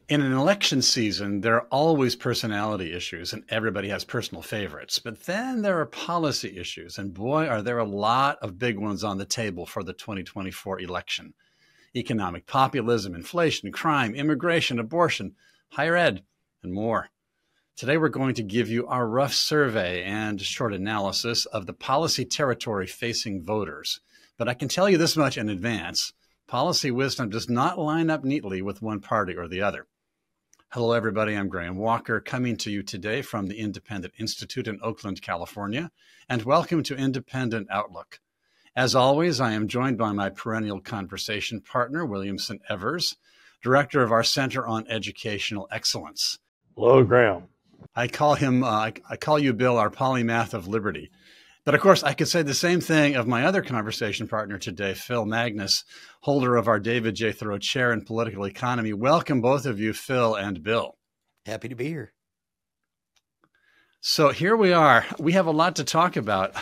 In an election season, there are always personality issues and everybody has personal favorites. But then there are policy issues. And boy, are there a lot of big ones on the table for the 2024 election. Economic populism, inflation, crime, immigration, abortion, higher ed, and more. Today, we're going to give you our rough survey and short analysis of the policy territory facing voters. But I can tell you this much in advance. Policy wisdom does not line up neatly with one party or the other. Hello, everybody. I'm Graham Walker, coming to you today from the Independent Institute in Oakland, California, and welcome to Independent Outlook. As always, I am joined by my perennial conversation partner, Williamson Evers, director of our Center on Educational Excellence. Hello, Graham. I call you, Bill, our polymath of liberty. But of course, I could say the same thing of my other conversation partner today, Phil Magness, holder of our David J. Theroux Chair in Political Economy. Welcome, both of you, Phil and Bill. Happy to be here. So here we are. We have a lot to talk about,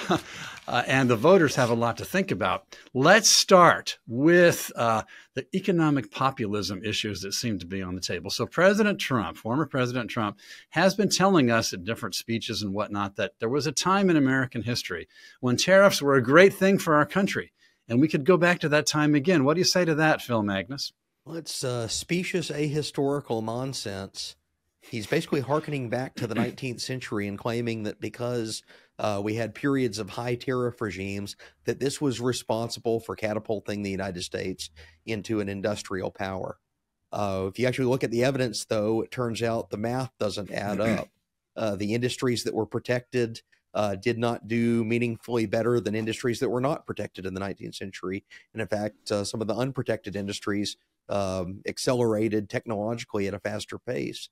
and the voters have a lot to think about. Let's start with the economic populism issues that seem to be on the table. So President Trump, former President Trump, has been telling us in different speeches and whatnot that there was a time in American history when tariffs were a great thing for our country, and we could go back to that time again. What do you say to that, Phil Magness? Well, it's specious ahistorical nonsense. He's basically hearkening back to the 19th century and claiming that because we had periods of high tariff regimes, that this was responsible for catapulting the United States into an industrial power. If you actually look at the evidence, though, it turns out the math doesn't add up. The industries that were protected did not do meaningfully better than industries that were not protected in the 19th century. And in fact, some of the unprotected industries accelerated technologically at a faster pace.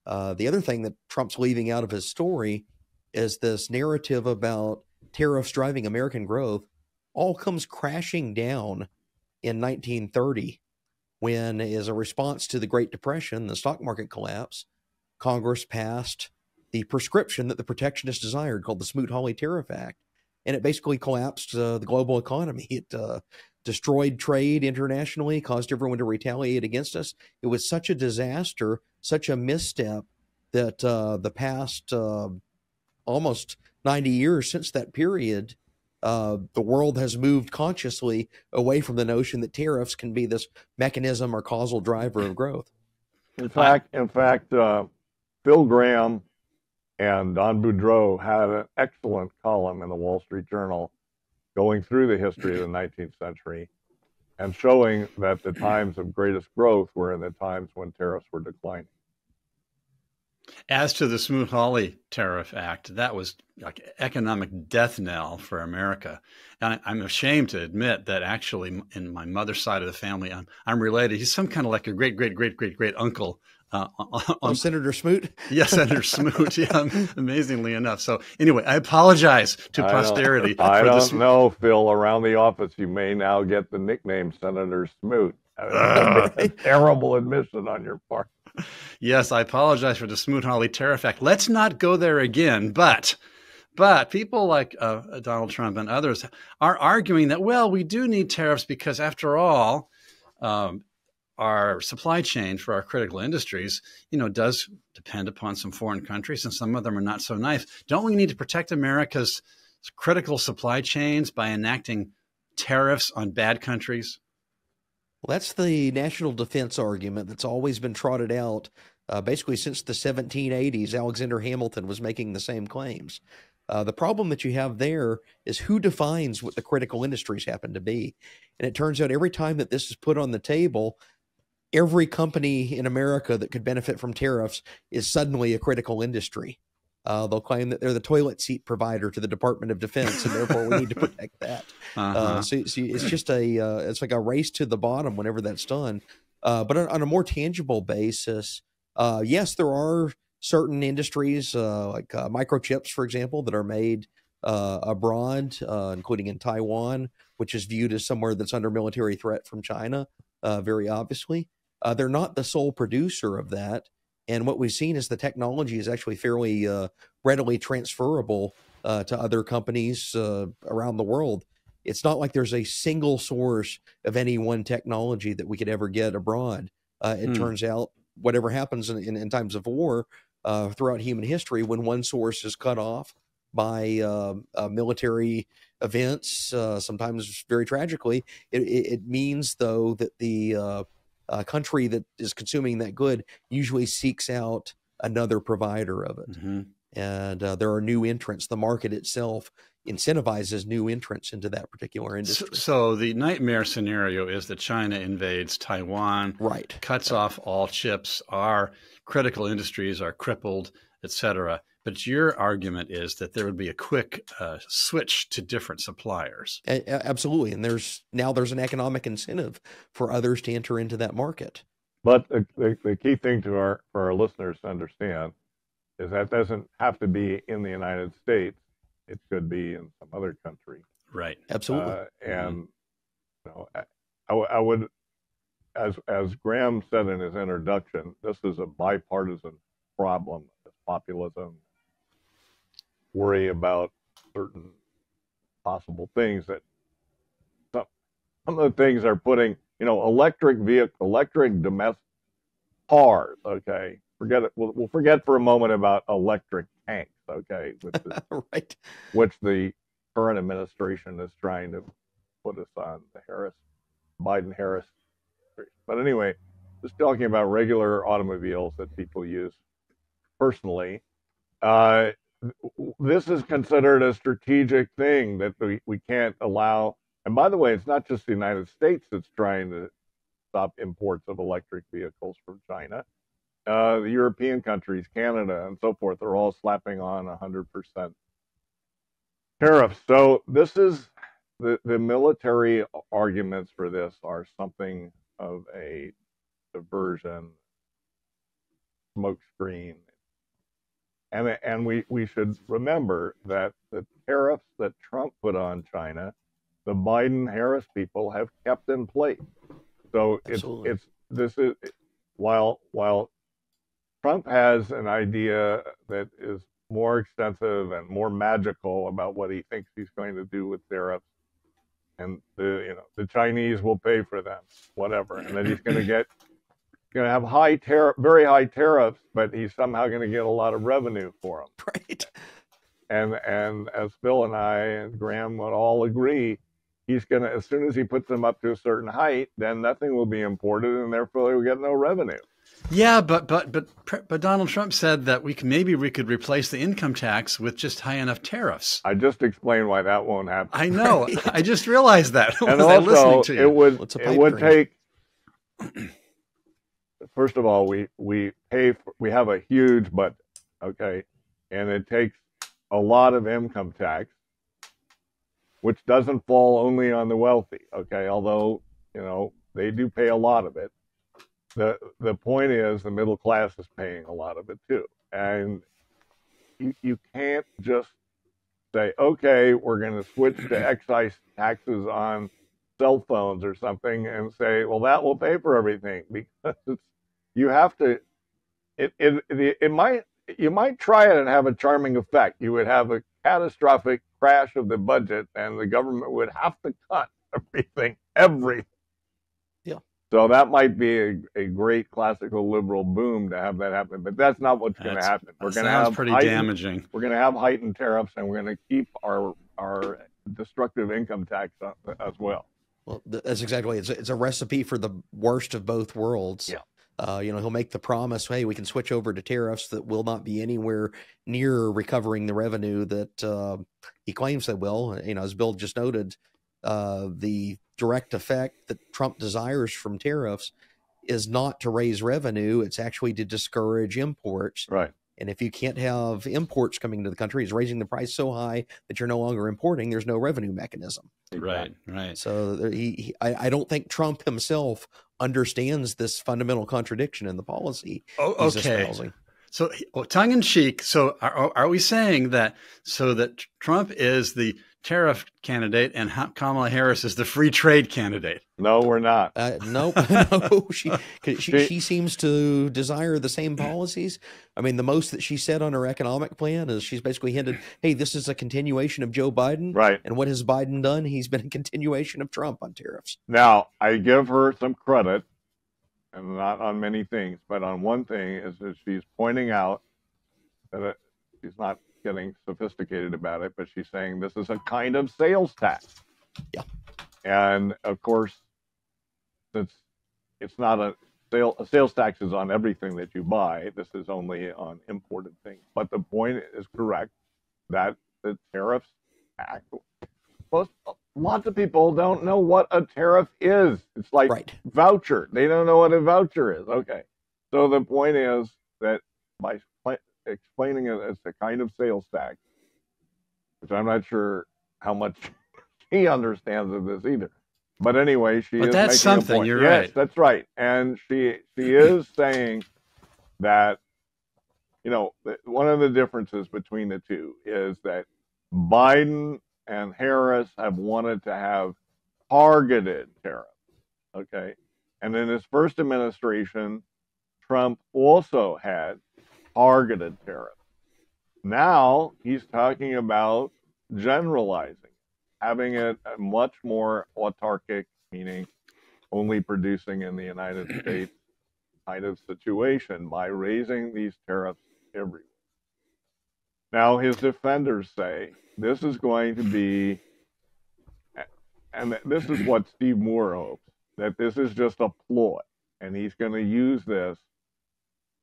The other thing that Trump's leaving out of his story is this narrative about tariffs driving American growth all comes crashing down in 1930 when, as a response to the Great Depression, the stock market collapse, Congress passed the prescription that the protectionists desired called the Smoot-Hawley Tariff Act. And it basically collapsed the global economy. It destroyed trade internationally, caused everyone to retaliate against us. It was such a disaster, such a misstep that the past almost 90 years since that period, the world has moved consciously away from the notion that tariffs can be this mechanism or causal driver of growth. In fact, Bill Graham and Don Boudreaux had an excellent column in the Wall Street Journal going through the history of the 19th century and showing that the times of greatest growth were in the times when tariffs were declining. As to the Smoot-Hawley Tariff Act, that was like economic death knell for America. And I'm ashamed to admit that actually in my mother's side of the family, I'm related. He's some kind of like a great uncle. On Senator Smoot? Yes, Senator Smoot. Yeah, amazingly enough. So anyway, I apologize to posterity. I don't know, Phil. Around the office, you may now get the nickname Senator Smoot. A terrible admission on your part. Yes, I apologize for the Smoot-Hawley Tariff Act. Let's not go there again. But people like Donald Trump and others are arguing that, well, we do need tariffs because, after all, our supply chain for our critical industries, does depend upon some foreign countries, and some of them are not so nice. Don't we need to protect America's critical supply chains by enacting tariffs on bad countries? Well, that's the national defense argument that's always been trotted out basically since the 1780s. Alexander Hamilton was making the same claims. The problem that you have there is who defines what the critical industries happen to be. And it turns out every time that this is put on the table, every company in America that could benefit from tariffs is suddenly a critical industry. They'll claim that they're the toilet seat provider to the Department of Defense, and therefore we need to protect that. So it's just it's like a race to the bottom whenever that's done. But on a more tangible basis, yes, there are certain industries like microchips, for example, that are made abroad, including in Taiwan, which is viewed as somewhere that's under military threat from China, very obviously. They're not the sole producer of that. And what we've seen is the technology is actually fairly readily transferable to other companies around the world. It's not like there's a single source of any one technology that we could ever get abroad. It turns out whatever happens in times of war throughout human history, when one source is cut off by military events, sometimes very tragically, it means, though, that the country that is consuming that good usually seeks out another provider of it. Mm-hmm. And there are new entrants. The market itself incentivizes new entrants into that particular industry. So the nightmare scenario is that China invades Taiwan, right, cuts off all chips, our critical industries are crippled, etc. But your argument is that there would be a quick switch to different suppliers. Absolutely. And there's an economic incentive for others to enter into that market. But the key thing for our listeners to understand is that doesn't have to be in the United States. It could be in some other country. Right. Absolutely. And you know, I would, as Graham said in his introduction, this is a bipartisan problem. Populism, worry about certain possible things that some of the things are putting, electric domestic cars. Okay, forget it. We'll forget for a moment about electric tanks. Okay, right. Which the current administration is trying to put us on the Biden-Harris. But anyway, just talking about regular automobiles that people use personally, this is considered a strategic thing that we can't allow. And by the way, it's not just the United States that's trying to stop imports of electric vehicles from China. The European countries, Canada, and so forth, are all slapping on 100% tariffs. So this is the military arguments for this are something of a diversion, smokescreen. And we should remember that the tariffs that Trump put on China, the Biden-Harris people have kept in place. So while Trump has an idea that is more extensive and more magical about what he thinks he's going to do with tariffs, and the Chinese will pay for them, whatever, and then he's going to have very high tariffs, but he's somehow going to get a lot of revenue for them. Right. And as Phil and I and Graham would all agree, he's going to, as soon as he puts them up to a certain height, then nothing will be imported, and therefore he will get no revenue. Yeah, but Donald Trump said that we could replace the income tax with just high enough tariffs. I just explained why that won't happen. I know. Right. I just realized that. And also, it would take. First of all, we have a huge budget, okay, and it takes a lot of income tax, which doesn't fall only on the wealthy, okay, although, they do pay a lot of it. The point is the middle class is paying a lot of it too. And you can't just say, okay, we're going to switch to excise taxes on cell phones or something and say, well, that will pay for everything, because you have to, you might try it and have a charming effect. You would have a catastrophic crash of the budget and the government would have to cut everything. Yeah. So that might be a great classical liberal boom to have that happen, but that's not what's going to happen. We're going to have pretty damaging. We're going to have heightened tariffs, and we're going to keep our destructive income tax as well. Well, that's exactly it. It's a recipe for the worst of both worlds. Yeah. He'll make the promise, hey, we can switch over to tariffs that will not be anywhere near recovering the revenue that he claims they will. As Bill just noted, the direct effect that Trump desires from tariffs is not to raise revenue. It's actually to discourage imports. Right. And if you can't have imports coming into the country, he's raising the price so high that you're no longer importing. There's no revenue mechanism. Right. So I don't think Trump himself understands this fundamental contradiction in the policy. He's espousing. So, tongue in cheek. So, are we saying that Trump is the tariff candidate and Kamala Harris is the free trade candidate? No, we're not. No. She seems to desire the same policies. I mean, the most that she said on her economic plan is she's basically hinted, hey, this is a continuation of Joe Biden. Right. And what has Biden done? He's been a continuation of Trump on tariffs. Now, I give her some credit and not on many things, but on one thing is that she's pointing out that she's not getting sophisticated about it, but she's saying this is a kind of sales tax. Yeah. And of course, since it's not a sales tax is on everything that you buy, this is only on imported things. But the point is correct that the tariffs act. Lots of people don't know what a tariff is. It's like voucher. They don't know what a voucher is. Okay. So the point is that by explaining it as a kind of sales tax, which I'm not sure how much he understands of this either. But anyway, she is that's making something. a point. You're yes, right. That's right. And she is saying that, you know, one of the differences between the two is that Biden and Harris have wanted to have targeted tariffs. Okay. And in his first administration, Trump also had targeted tariffs. Now he's talking about generalizing, having it a much more autarkic, meaning only producing in the United States kind of situation by raising these tariffs everywhere. Now his defenders say this is going to be, and this is what Steve Moore hopes, that this is just a ploy, and he's going to use this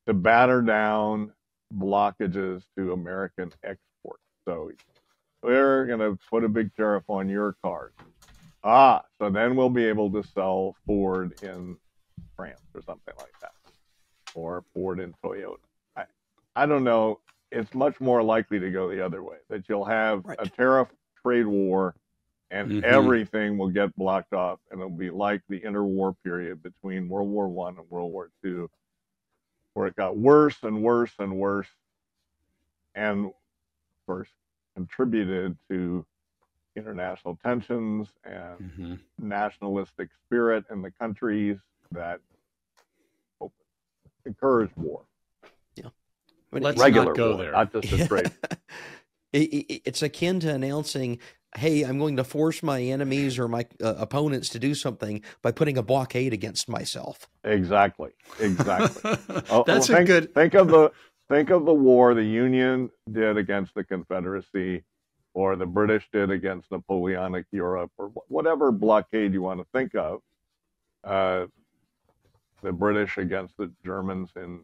to batter down blockages to American exports. So we're going to put a big tariff on your cars. So then we'll be able to sell Ford in France or something like that, or Ford in Toyota. I don't know. It's much more likely to go the other way, that you'll have a tariff trade war and everything will get blocked off, and it'll be like the interwar period between World War I and World War II, where it got worse and worse and worse, and of course contributed to international tensions and nationalistic spirit in the countries that encouraged war. Yeah. Let's regular not go war, there. not just a trade. It's akin to announcing, hey, I'm going to force my enemies or my opponents to do something by putting a blockade against myself. Exactly. That's a good. Think of the war the Union did against the Confederacy, or the British did against Napoleonic Europe, or whatever blockade you want to think of. The British against the Germans in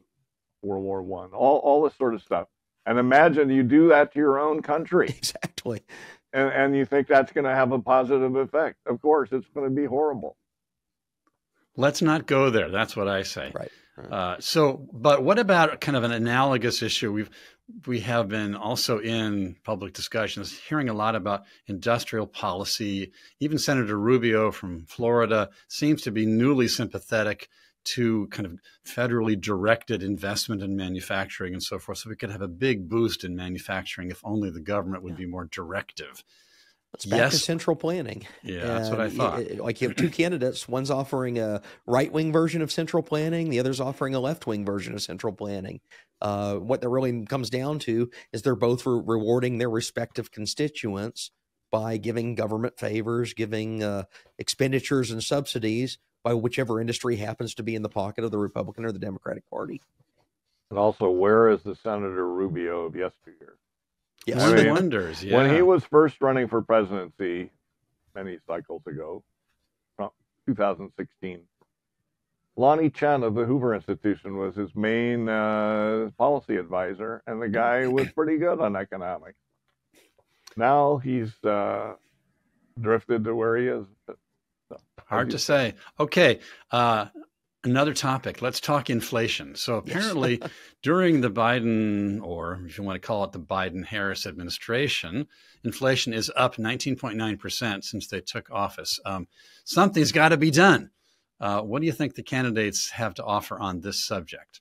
World War I, all this sort of stuff. And imagine you do that to your own country. Exactly. And you think that's going to have a positive effect. Of course, it's going to be horrible. Let's not go there. That's what I say. Right. But what about kind of an analogous issue? We have been also in public discussions hearing a lot about industrial policy. Even Senator Rubio from Florida seems to be newly sympathetic to kind of federally directed investment in manufacturing and so forth. So we could have a big boost in manufacturing if only the government would be more directive. It's back to central planning. Yeah, that's what I thought. Like you have two candidates. One's offering a right-wing version of central planning. The other's offering a left-wing version of central planning. What that really comes down to is they're both rewarding their respective constituents by giving government favors, giving expenditures and subsidies by whichever industry happens to be in the pocket of the Republican or the Democratic Party. And also, where is the Senator Rubio of yesteryear? Yes. One wonders, yeah. When he was first running for presidency many cycles ago, 2016, Lonnie Chen of the Hoover Institution was his main policy advisor, and the guy was pretty good on economics. Now he's drifted to where he is. Hard to say. Okay, another topic. Let's talk inflation. So apparently during the Biden, or if you want to call it the Biden-Harris administration, inflation is up 19.9% since they took office. Something's got to be done. What do you think the candidates have to offer on this subject?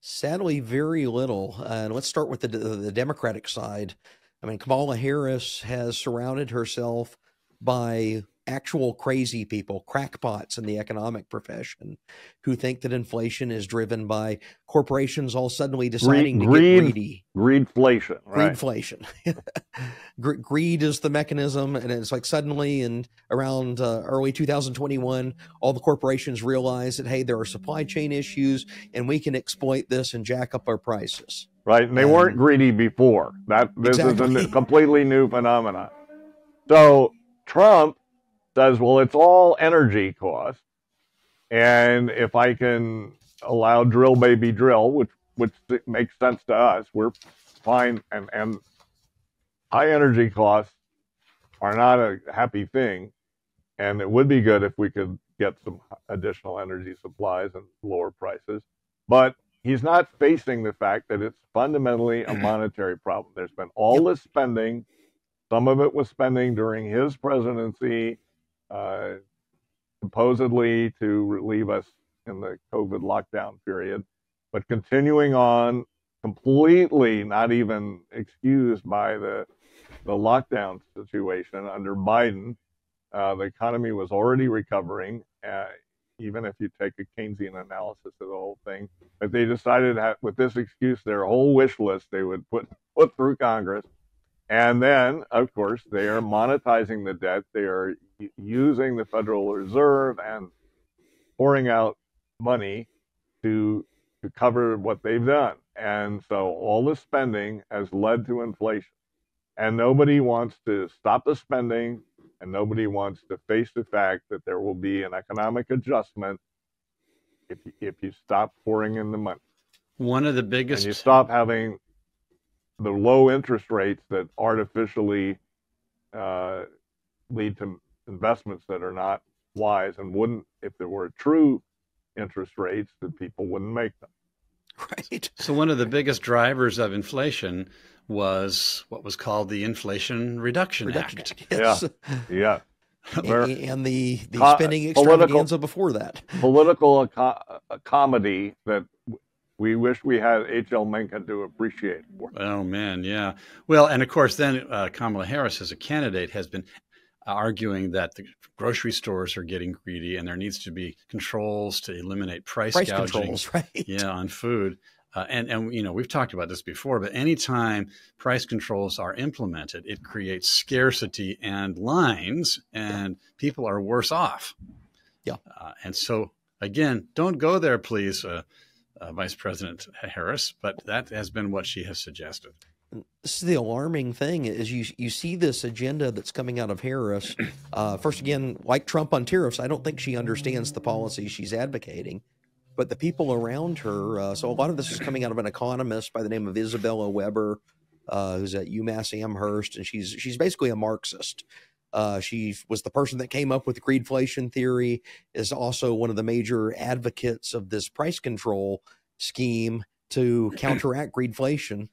Sadly, very little. And let's start with the Democratic side. I mean, Kamala Harris has surrounded herself by actual crazy people, crackpots in the economic profession, who think that inflation is driven by corporations all suddenly deciding to get greedy. Greedflation, right? Greedflation. Greed is the mechanism, and it's like suddenly in around early 2021, all the corporations realize that, hey, there are supply chain issues, and we can exploit this and jack up our prices. Right, and they weren't greedy before. This is a completely new phenomenon. So Trump says, well, it's all energy cost, and if I can allow drill baby drill, which makes sense to us, we're fine, and high energy costs are not a happy thing, and it would be good if we could get some additional energy supplies and lower prices, but he's not facing the fact that it's fundamentally a monetary problem. There's been all this spending. Some of it was spending during his presidency, supposedly to relieve us in the COVID lockdown period, but continuing on, completely not even excused by the lockdown situation under Biden. The economy was already recovering, even if you take a Keynesian analysis of the whole thing. But they decided with this excuse, their whole wish list they would put through Congress. And then, of course, they are monetizing the debt. They are using the Federal Reserve and pouring out money to cover what they've done. And so all the spending has led to inflation. And nobody wants to stop the spending, and nobody wants to face the fact that there will be an economic adjustment if you stop pouring in the money. One of the biggest... And you stop having the low interest rates that artificially lead to investments that are not wise and wouldn't, if there were true interest rates, that people wouldn't make them. Right. So one of the biggest drivers of inflation was what was called the Inflation Reduction Act. Yes. Yeah. And the spending extravaganza before that. Political comedy that we wish we had H.L. Mencken to appreciate. Oh, man, yeah. Well, and of course, then Kamala Harris as a candidate has been arguing that the grocery stores are getting greedy and there needs to be controls to eliminate price gouging. Controls, right? Yeah, on food. And you know, we've talked about this before, but anytime price controls are implemented, it creates scarcity and lines, and people are worse off. Yeah. And so, again, don't go there, please, Vice President Harris, but that has been what she has suggested. This is the alarming thing is you see this agenda that's coming out of Harris. First, again, like Trump on tariffs, I don't think she understands the policy she's advocating. But the people around her, so a lot of this is coming out of an economist by the name of Isabella Weber, who's at UMass Amherst, and she's basically a Marxist. She was the person that came up with the greedflation theory, is also one of the major advocates of this price control scheme to counteract greedflation.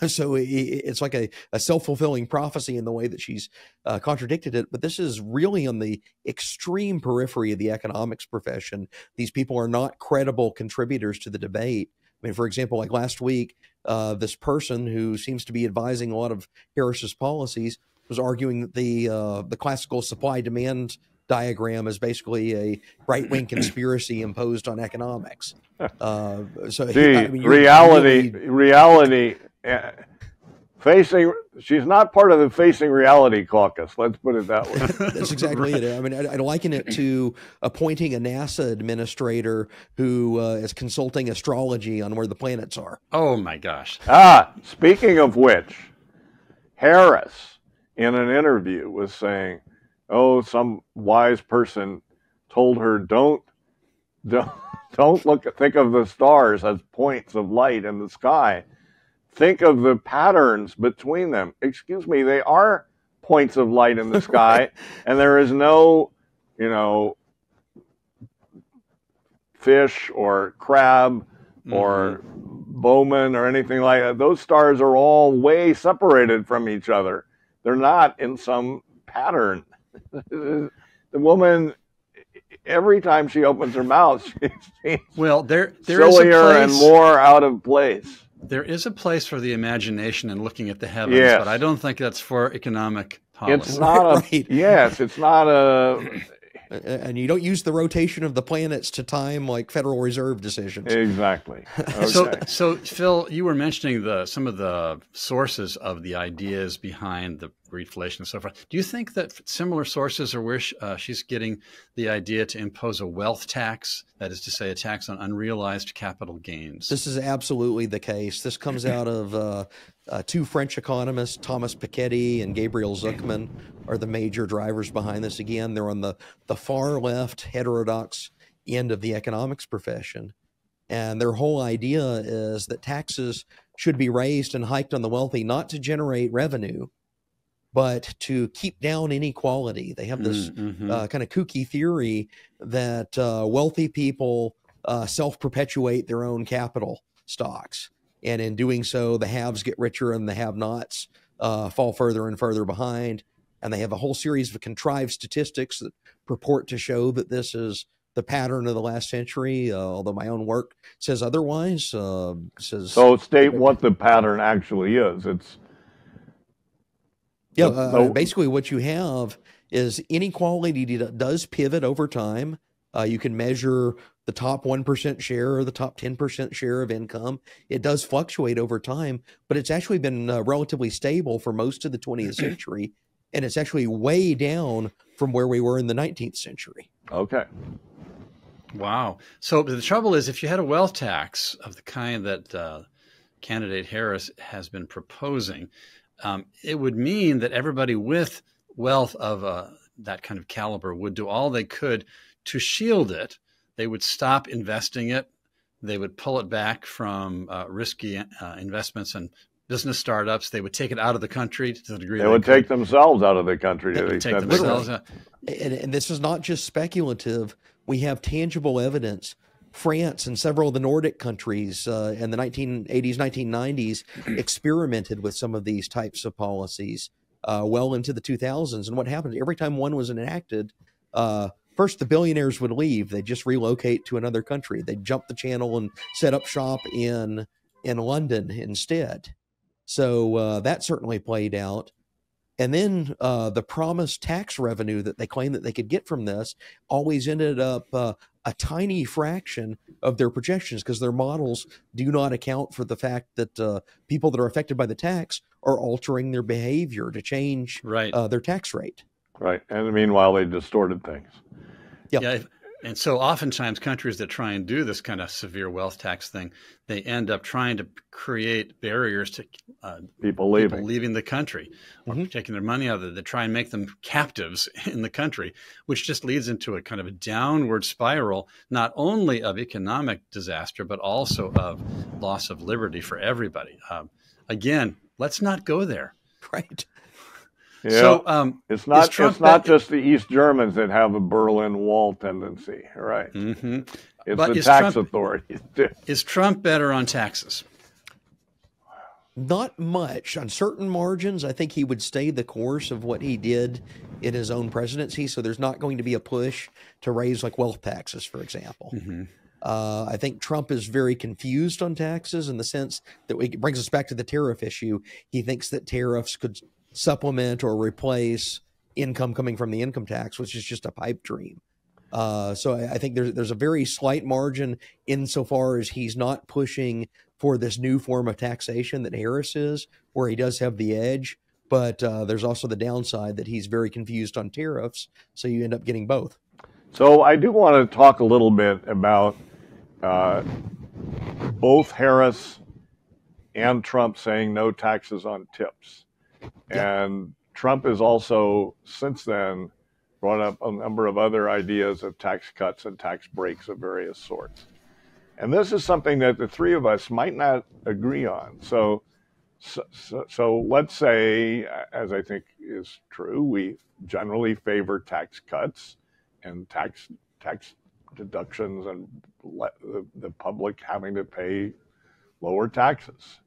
So it's like a self-fulfilling prophecy in the way that she's contradicted it. But this is really on the extreme periphery of the economics profession. These people are not credible contributors to the debate. I mean, for example, like last week, this person who seems to be advising a lot of Harris's policies was arguing that the classical supply-demand diagram is basically a right-wing conspiracy imposed on economics. So reality. She's not part of the Facing Reality caucus. Let's put it that way. That's exactly it. I mean, I liken it to appointing a NASA administrator who is consulting astrology on where the planets are. Oh my gosh. Speaking of which, Harris in an interview was saying, some wise person told her don't think of the stars as points of light in the sky. Think of the patterns between them. Excuse me, they are points of light in the sky, right. And there is no, fish or crab or Bowman or anything like that. Those stars are all way separated from each other. They're not in some pattern. The woman, every time she opens her mouth, she seems there sillier and more out of place. There is a place for the imagination and looking at the heavens, but I don't think that's for economic policy. It's not a, Right. yes, it's not a, And you don't use the rotation of the planets to time like Federal Reserve decisions. exactly. Okay. So Phil, you were mentioning some of the sources of the ideas behind the greedflation and so forth. Do you think that similar sources are where she's getting the idea to impose a wealth tax, that is to say, a tax on unrealized capital gains? This is absolutely the case. This comes out of two French economists, Thomas Piketty and Gabriel Zuckman, are the major drivers behind this. Again, they're on the far left, heterodox end of the economics profession. And their whole idea is that taxes should be raised and hiked on the wealthy, not to generate revenue, but to keep down inequality. They have this kind of kooky theory that wealthy people self-perpetuate their own capital stocks. And in doing so, the haves get richer and the have-nots fall further and further behind. And they have a whole series of contrived statistics that purport to show that this is the pattern of the last century, although my own work says otherwise. So state what the pattern actually is. It's basically what you have is inequality does pivot over time. You can measure the top 1% share or the top 10% share of income. It does fluctuate over time, but it's actually been relatively stable for most of the 20th century. And it's actually way down from where we were in the 19th century. okay. Wow. So the trouble is, if you had a wealth tax of the kind that candidate Harris has been proposing, it would mean that everybody with wealth of that kind of caliber would do all they could to shield it. They would stop investing it. They would pull it back from risky investments and business startups. They would take it out of the country to the degree they would take themselves out of the country. They would take themselves out. And this is not just speculative. We have tangible evidence. France and several of the Nordic countries in the 1980s, 1990s experimented with some of these types of policies well into the 2000s. And what happened every time one was enacted, first the billionaires would leave. They'd just relocate to another country. They'd jump the channel and set up shop in London instead. So that certainly played out. And then the promised tax revenue that they claimed that they could get from this always ended up a tiny fraction of their projections, because their models do not account for the fact that people that are affected by the tax are altering their behavior to change their tax rate. Right. And meanwhile, they distorted things. Yeah. And so oftentimes countries that try and do this kind of severe wealth tax thing, they end up trying to create barriers to people leaving the country or taking their money out of it. They try and make them captives in the country, which just leads into a kind of a downward spiral, not only of economic disaster, but also of loss of liberty for everybody. Again, let's not go there. Right. Yeah. So it's not just the East Germans that have a Berlin Wall tendency, right? It's the tax authorities. Is Trump better on taxes? Not much. On certain margins, I think he would stay the course of what he did in his own presidency. So there's not going to be a push to raise like wealth taxes, for example. I think Trump is very confused on taxes in the sense that it brings us back to the tariff issue. He thinks that tariffs could supplement or replace income coming from the income tax, which is just a pipe dream. So I think there's a very slight margin insofar as he's not pushing for this new form of taxation that Harris is, where he does have the edge. But there's also the downside that he's very confused on tariffs. So you end up getting both. So I do want to talk a little bit about both Harris and Trump saying no taxes on tips. And Trump has also, since then, brought up a number of other ideas of tax cuts and tax breaks of various sorts. And this is something that the three of us might not agree on. So let's say, as I think is true, we generally favor tax cuts and tax deductions and the public having to pay lower taxes.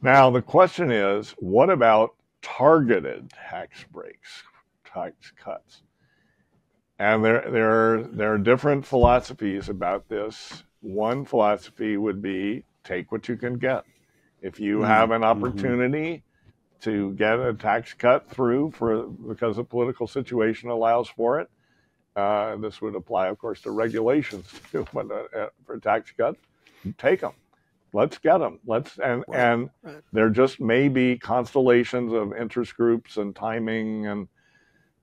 Now, the question is, what about targeted tax breaks, tax cuts? And there are different philosophies about this. One philosophy would be take what you can get. If you have an opportunity to get a tax cut through because the political situation allows for it. This would apply, of course, to regulations too, but for tax cuts, take them. Let's get them. And there just may be constellations of interest groups and timing and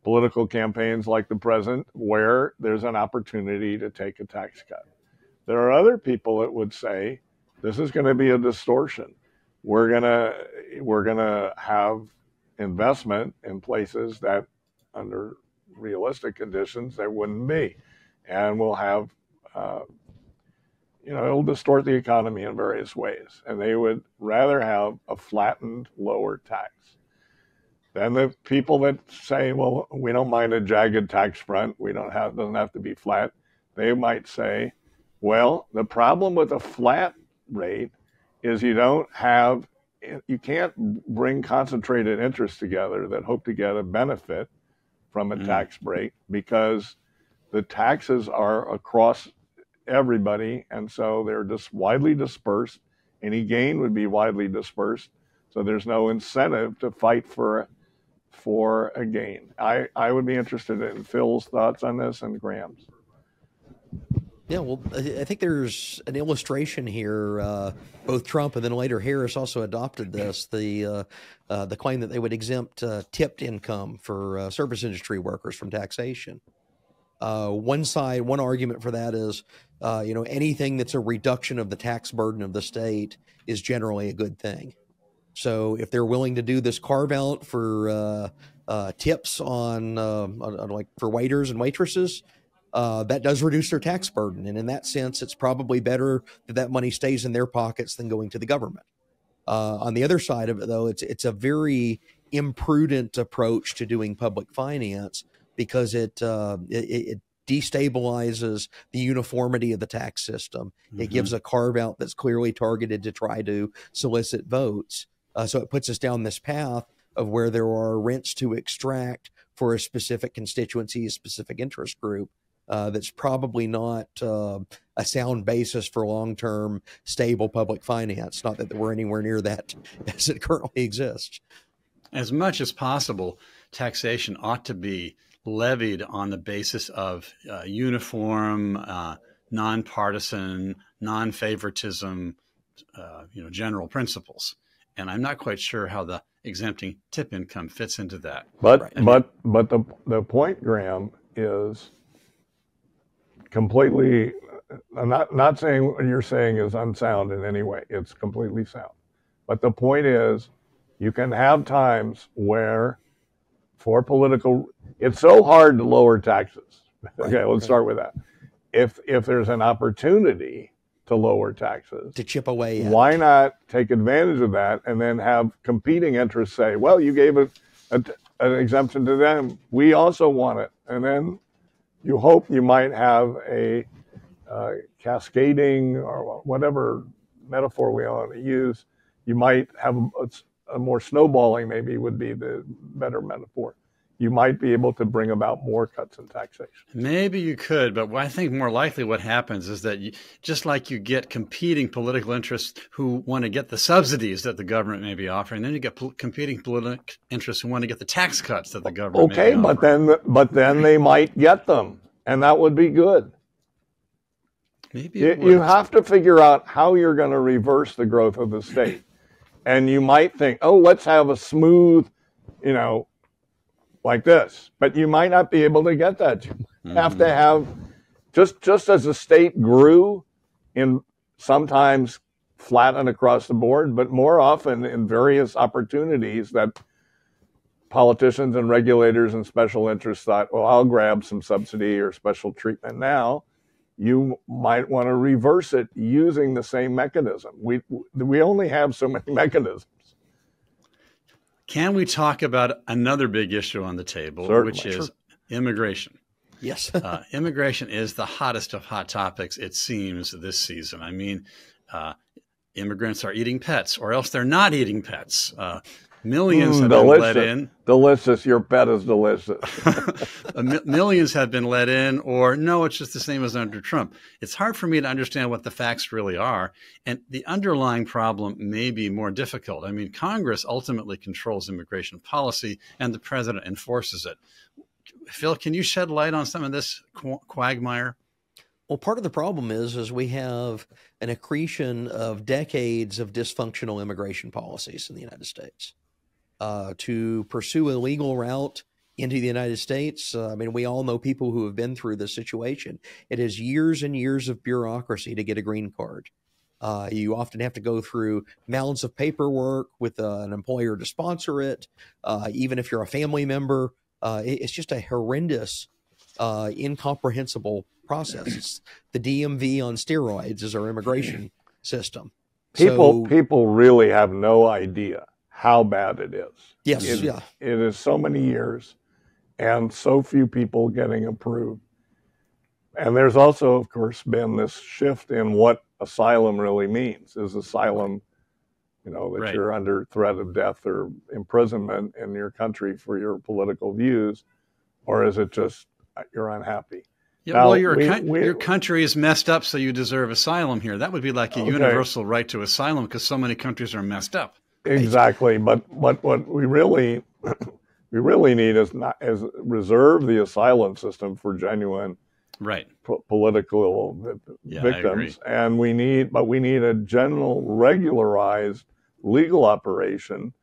political campaigns like the present where there's an opportunity to take a tax cut. There are other people that would say this is going to be a distortion. We're gonna have investment in places that, under realistic conditions, there wouldn't be, and we'll have, it'll distort the economy in various ways. And they would rather have a flattened, lower tax. Then the people that say, well, we don't mind a jagged tax front, doesn't have to be flat. They might say, well, the problem with a flat rate is you can't bring concentrated interests together that hope to get a benefit from a tax break, because the taxes are across everybody, and so they're just widely dispersed. Any gain would be widely dispersed, so there's no incentive to fight for a gain. I would be interested in Phil's thoughts on this and Graham's. Yeah, well, I think there's an illustration here. Both Trump and then later Harris also adopted this, the claim that they would exempt tipped income for service industry workers from taxation. One argument for that is, anything that's a reduction of the tax burden of the state is generally a good thing. So if they're willing to do this carve out for tips on like for waiters and waitresses, that does reduce their tax burden. And in that sense, it's probably better that money stays in their pockets than going to the government. On the other side of it, though, it's a very imprudent approach to doing public finance, because it destabilizes the uniformity of the tax system. It gives a carve out that's clearly targeted to try to solicit votes. So it puts us down this path of where there are rents to extract for a specific constituency, a specific interest group. That's probably not a sound basis for long-term stable public finance. Not that we're anywhere near that as it currently exists. As much as possible, taxation ought to be levied on the basis of uniform, nonpartisan, non-favoritism, general principles. And I'm not quite sure how the exempting tip income fits into that. But the point, Graham, is completely, I'm not saying what you're saying is unsound in any way. It's completely sound. But the point is, you can have times where, for political, it's so hard to lower taxes. Okay, let's start with that. If there's an opportunity to lower taxes, to chip away, why not take advantage of that and then have competing interests say, well, you gave an exemption to them, we also want it. And then you hope you might have a cascading, or whatever metaphor we want to use, you might have a more snowballing, maybe would be the better metaphor. You might be able to bring about more cuts in taxation. Maybe you could, but I think more likely what happens is that just like you get competing political interests who want to get the subsidies that the government may be offering, then you get competing political interests who want to get the tax cuts that the government may be offering. but then they might get them, and that would be good. Maybe you have to figure out how you're going to reverse the growth of the state. And you might think, oh, let's have a smooth, like this. But you might not be able to get that. You have to have, just as the state grew, in sometimes flat and across the board, but more often in various opportunities that politicians and regulators and special interests thought, well, I'll grab some subsidy or special treatment now. You might want to reverse it using the same mechanism. We only have so many mechanisms. Can we talk about another big issue on the table, Certainly. which is immigration? Yes. Immigration is the hottest of hot topics, it seems, this season. I mean, immigrants are eating pets, or else they're not eating pets. Millions have been let in. Delicious. Your bet is delicious. Millions have been let in, or no, it's just the same as under Trump. It's hard for me to understand what the facts really are. And the underlying problem may be more difficult. I mean, Congress ultimately controls immigration policy and the president enforces it. Phil, can you shed light on some of this quagmire? Well, part of the problem is we have an accretion of decades of dysfunctional immigration policies in the United States. To pursue a legal route into the United States, I mean, we all know people who have been through this situation. It is years and years of bureaucracy to get a green card. You often have to go through mounds of paperwork with an employer to sponsor it. Even if you're a family member, it's just a horrendous, incomprehensible process. It's the DMV on steroids is our immigration system. People really have no idea how bad it is. Yes, it is so many years and so few people getting approved. And there's also, of course, been this shift in what asylum really means. Is asylum, that you're under threat of death or imprisonment in your country for your political views, or is it just you're unhappy? Yeah, now, well, your country is messed up, so you deserve asylum here. That would be like a universal right to asylum because so many countries are messed up. Exactly, but what we really need is reserve the asylum system for genuine political victims, and we need a general regularized legal operation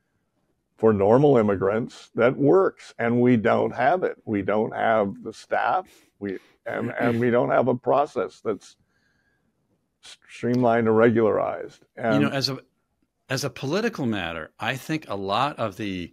for normal immigrants that works, and we don't have it. We don't have the staff. And we don't have a process that's streamlined or regularized. And, as a political matter, I think a lot of the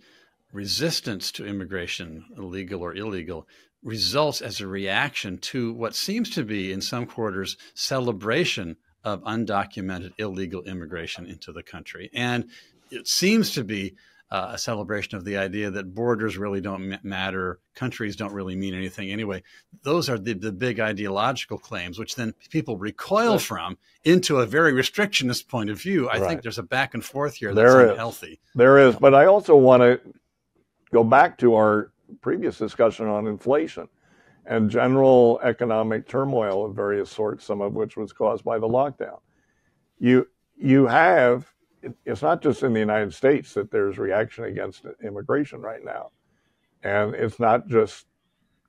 resistance to immigration, legal or illegal, results as a reaction to what seems to be, in some quarters, celebration of undocumented illegal immigration into the country. And it seems to be a celebration of the idea that borders really don't matter, countries don't really mean anything anyway. Those are the big ideological claims, which then people recoil from into a very restrictionist point of view. I think there's a back and forth here that's unhealthy. There is, but I also want to go back to our previous discussion on inflation and general economic turmoil of various sorts, some of which was caused by the lockdown. You have, it's not just in the United States that there's reaction against immigration right now. And it's not just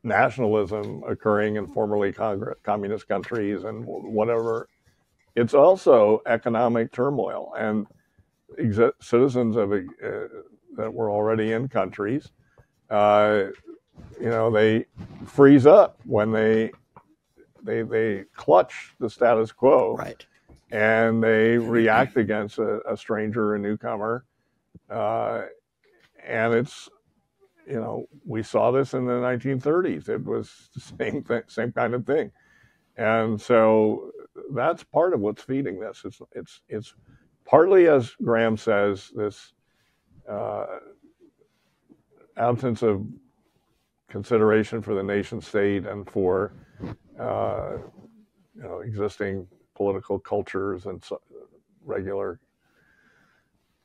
nationalism occurring in formerly communist countries and whatever. It's also economic turmoil. And citizens of that were already in countries, they freeze up when they clutch the status quo. Right. And they react against a stranger, a newcomer. And it's, we saw this in the 1930s. It was the same kind of thing. And so that's part of what's feeding this. It's partly, as Graham says, this absence of consideration for the nation state and for, existing political cultures and regular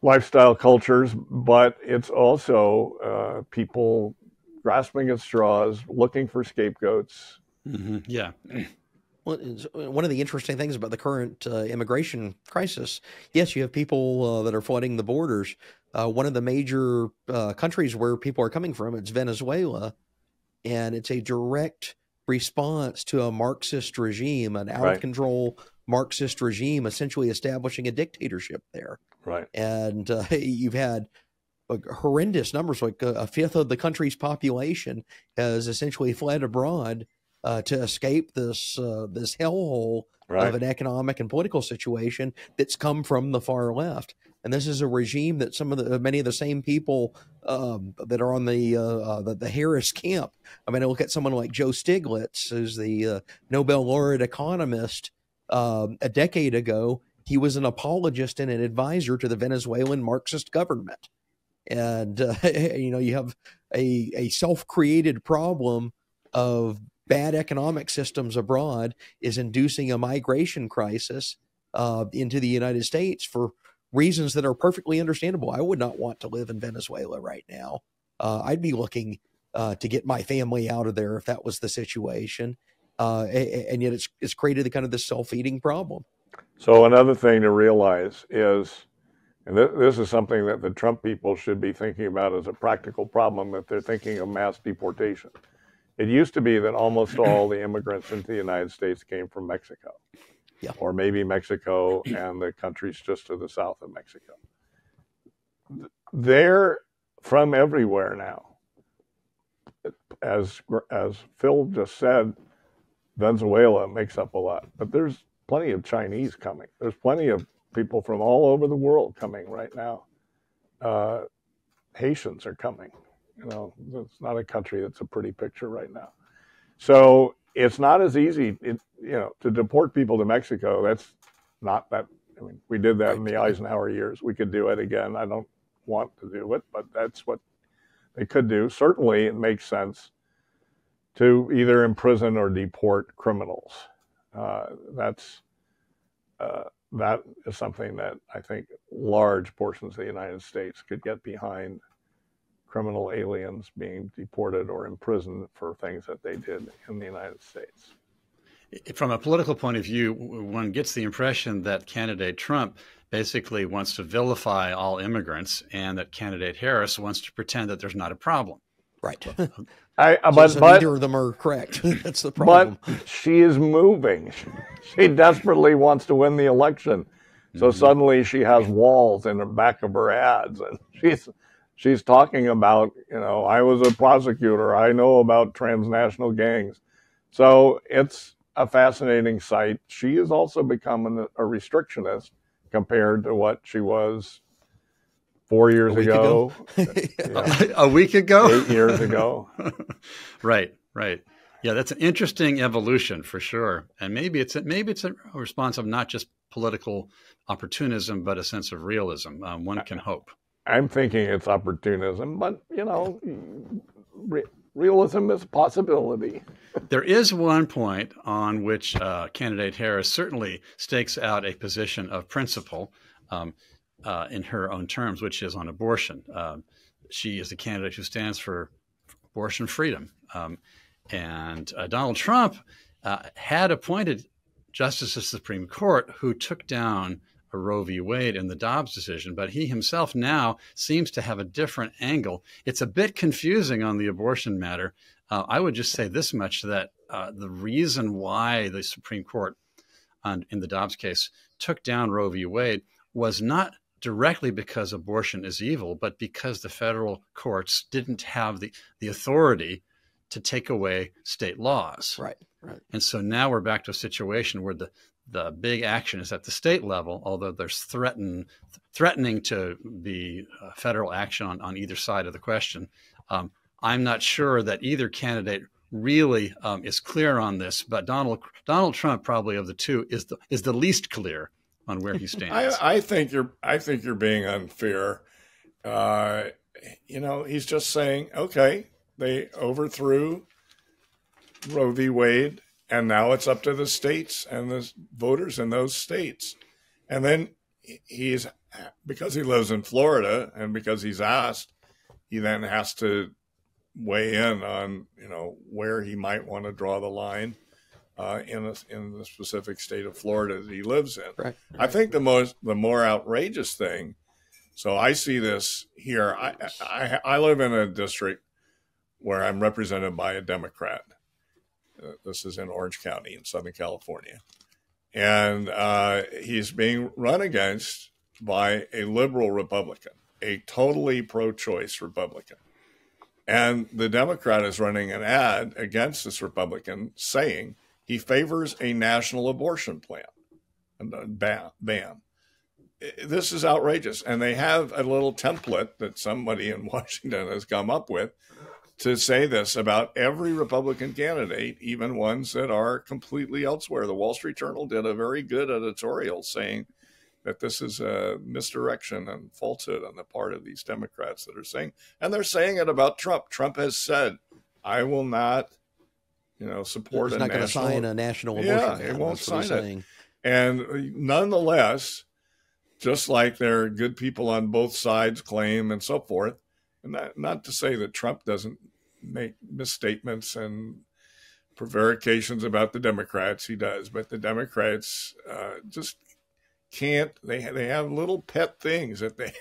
lifestyle cultures, but it's also people grasping at straws, looking for scapegoats. Mm-hmm. Yeah. Well, one of the interesting things about the current immigration crisis, yes, you have people that are flooding the borders. One of the major countries where people are coming from, it's Venezuela, and it's a direct response to a Marxist regime, an out-of-control Marxist regime, essentially establishing a dictatorship there. Right. And you've had horrendous numbers, like a fifth of the country's population has essentially fled abroad to escape this hellhole of an economic and political situation that's come from the far left. And this is a regime that many of the same people that are on the Harris camp. I mean, I look at someone like Joe Stiglitz, who's the Nobel laureate economist. A decade ago, he was an apologist and an advisor to the Venezuelan Marxist government. And, you have a self-created problem of bad economic systems abroad is inducing a migration crisis into the United States for reasons that are perfectly understandable. I would not want to live in Venezuela right now. I'd be looking to get my family out of there if that was the situation. And yet it's created the kind of this self-eating problem. So another thing to realize is, and this is something that the Trump people should be thinking about as a practical problem if they're thinking of mass deportation. It used to be that almost all the immigrants into the United States came from Mexico. Yeah. Or maybe Mexico and the countries just to the south of Mexico. They're from everywhere now. As Phil just said, Venezuela makes up a lot, but there's plenty of Chinese coming. There's plenty of people from all over the world coming right now. Haitians are coming. You know, it's not a country that's a pretty picture right now. So it's not as easy, to deport people to Mexico. That's not that. I mean, we did that in the Eisenhower years. We could do it again. I don't want to do it, but that's what they could do. Certainly, it makes sense to either imprison or deport criminals. That is something that I think large portions of the United States could get behind. Criminal aliens being deported or imprisoned for things that they did in the United States. From a political point of view, one gets the impression that candidate Trump basically wants to vilify all immigrants and that candidate Harris wants to pretend that there's not a problem. Right. But neither of them are correct. That's the problem. But she is moving. She desperately wants to win the election. So suddenly she has walls in the back of her ads, and she's talking about, I was a prosecutor. I know about transnational gangs. So it's a fascinating sight. She has also become a restrictionist compared to what she was 4 years ago. A week ago? 8 years ago. Right. Yeah, that's an interesting evolution for sure. And maybe it's a response of not just political opportunism, but a sense of realism. One can hope. I'm thinking it's opportunism, but, realism is a possibility. There is one point on which candidate Harris certainly stakes out a position of principle in her own terms, which is on abortion. She is a candidate who stands for abortion freedom. And Donald Trump had appointed justices of the Supreme Court who took down Roe v. Wade in the Dobbs decision, but he himself now seems to have a different angle. It's a bit confusing on the abortion matter. I would just say this much, that the reason why the Supreme Court in the Dobbs case took down Roe v. Wade was not directly because abortion is evil, but because the federal courts didn't have the authority to take away state laws. Right. And so now we're back to a situation where the big action is at the state level, although there's threatening to be federal action on either side of the question. I'm not sure that either candidate really is clear on this, but Donald Trump, probably of the two, is the least clear on where he stands. I think you're being unfair. He's just saying, okay, they overthrew Roe v. Wade, and now it's up to the states and the voters in those states. And then because he lives in Florida and because he's asked, he then has to weigh in on, where he might want to draw the line in the specific state of Florida that he lives in. Right. I think the more outrageous thing. So I see this here. I live in a district where I'm represented by a Democrat. This is in Orange County in Southern California. And he's being run against by a liberal Republican, a totally pro-choice Republican. And the Democrat is running an ad against this Republican saying he favors a national abortion plan and ban. This is outrageous. And they have a little template that somebody in Washington has come up with to say this about every Republican candidate, even ones that are completely elsewhere. The Wall Street Journal did a very good editorial saying that this is a misdirection and falsehood on the part of these Democrats that are saying, and they're saying it about Trump. Trump has said, I will not, support He's not going to sign a national abortion ban. He won't sign it. And nonetheless, just like there are good people on both sides claim and so forth. And not to say that Trump doesn't make misstatements and prevarications about the Democrats. He does, but the Democrats just can't. They have little pet things that they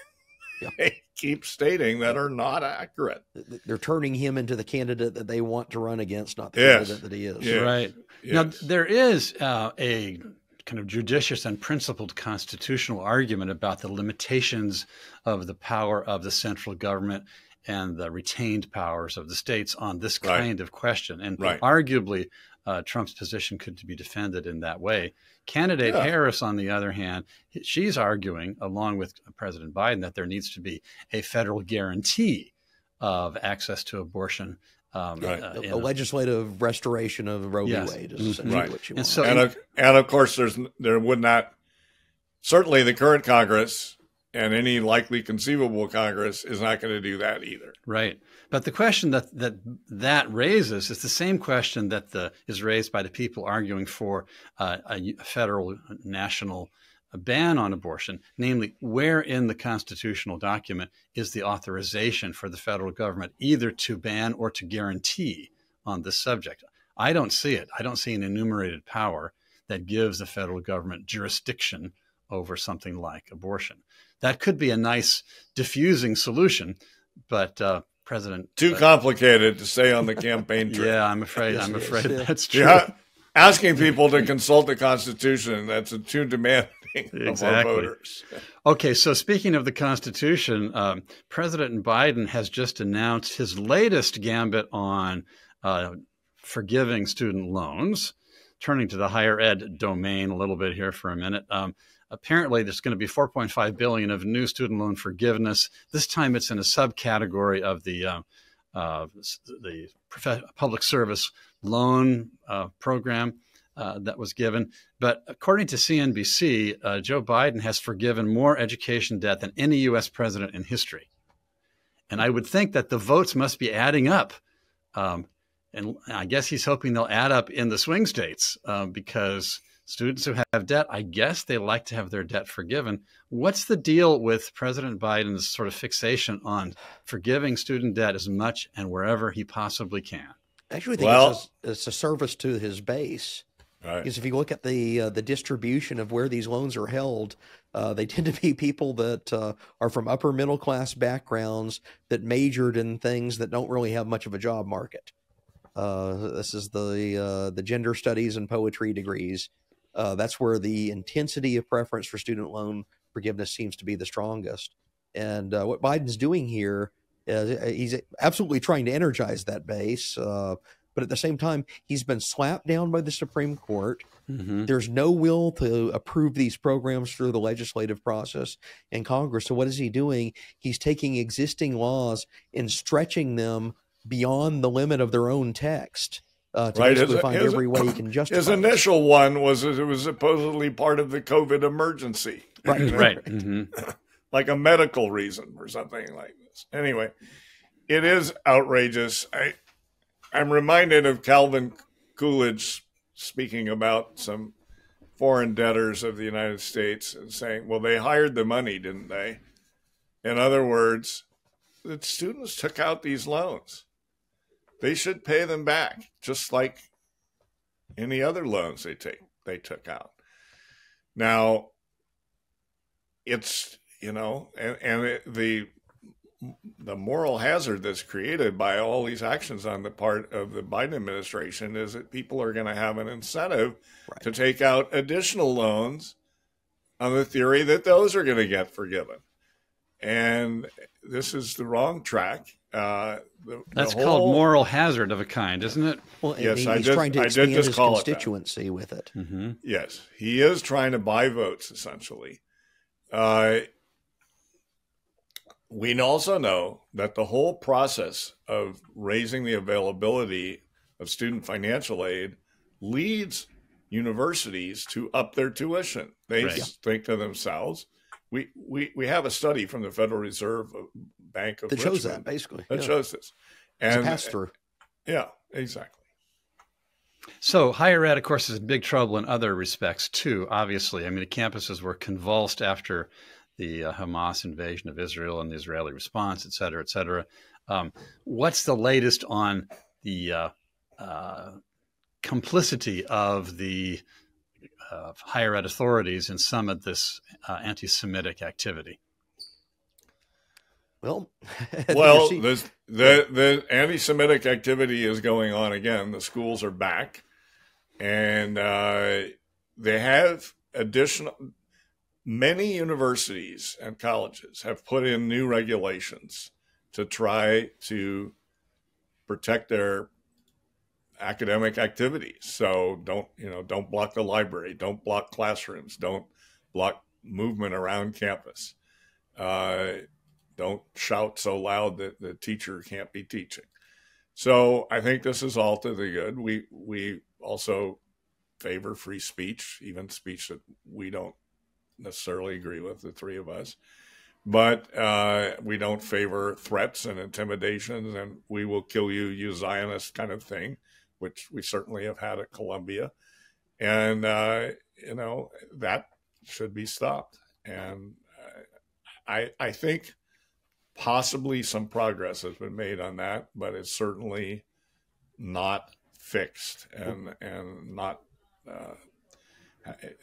they keep stating that are not accurate. They're turning him into the candidate that they want to run against, not the candidate that he is. Yes. Right. Yes. Now, there is a kind of judicious and principled constitutional argument about the limitations of the power of the central government and the retained powers of the states on this kind of question. And arguably, Trump's position could be defended in that way. Candidate Harris, on the other hand, she's arguing, along with President Biden, that there needs to be a federal guarantee of access to abortion. A legislative restoration of Roe v. Wade is essentially what you want. And of course, there would not, certainly the current Congress and any likely conceivable Congress is not going to do that either. Right. But the question that raises is the same question that is raised by the people arguing for a federal national ban on abortion, namely, where in the constitutional document is the authorization for the federal government either to ban or to guarantee on this subject? I don't see it. I don't see an enumerated power that gives the federal government jurisdiction over something like abortion. That could be a nice diffusing solution, but President too complicated to say on the campaign trail. Yeah, I'm afraid that's true. Yeah, asking people to consult the Constitution, that's too demanding of our voters. Okay, so speaking of the Constitution, President Biden has just announced his latest gambit on forgiving student loans. Turning to the higher ed domain a little bit here for a minute. Apparently, there's going to be $4.5 billion of new student loan forgiveness. This time, it's in a subcategory of the public service loan program that was given. But according to CNBC, Joe Biden has forgiven more education debt than any U.S. president in history. And I would think that the votes must be adding up. And I guess he's hoping they'll add up in the swing states because students who have debt, I guess they like to have their debt forgiven. What's the deal with President Biden's sort of fixation on forgiving student debt as much and wherever he possibly can? Actually, I think it's a service to his base. Right. Because if you look at the distribution of where these loans are held, they tend to be people that are from upper middle class backgrounds that majored in things that don't really have much of a job market. This is the gender studies and poetry degrees. That's where the intensity of preference for student loan forgiveness seems to be the strongest. And what Biden's doing here is he's absolutely trying to energize that base. But at the same time, he's been slapped down by the Supreme Court. Mm-hmm. There's no will to approve these programs through the legislative process in Congress. So what is he doing? He's taking existing laws and stretching them beyond the limit of their own text. To basically find every way he can justify. His initial one was it was supposedly part of the COVID emergency. Right. Right. Mm-hmm. Like a medical reason or something like this. Anyway, it is outrageous. I'm reminded of Calvin Coolidge speaking about some foreign debtors of the United States and saying, well, they hired the money, didn't they? In other words, the students took out these loans. They should pay them back, just like any other loans they took out. Now, it's, the moral hazard that's created by all these actions on the part of the Biden administration is that people are going to have an incentive to take out additional loans on the theory that those are going to get forgiven. And this is the wrong track. That's called moral hazard of a kind, isn't it? Well, yes, he's trying to expand his constituency with it. Mm-hmm. Yes, he is trying to buy votes, essentially. We also know that the whole process of raising the availability of student financial aid leads universities to up their tuition. They think to themselves, we have a study from the Federal Reserve Bank of Richmond shows that, basically. That shows this. And it's a pass-through. Yeah, exactly. So higher ed, of course, is in big trouble in other respects too. Obviously, I mean, the campuses were convulsed after the Hamas invasion of Israel and the Israeli response, et cetera, et cetera. What's the latest on the complicity of the higher ed authorities in some of this anti-Semitic activity? Well, the anti-Semitic activity is going on again. The schools are back, and they have many universities and colleges have put in new regulations to try to protect their academic activities. So don't block the library, don't block classrooms, don't block movement around campus. Don't shout so loud that the teacher can't be teaching. So I think this is all to the good. We also favor free speech, even speech that we don't necessarily agree with, the three of us. But we don't favor threats and intimidations and we will kill you, you Zionist kind of thing, which we certainly have had at Columbia. And, that should be stopped. And I think possibly some progress has been made on that, but it's certainly not fixed and not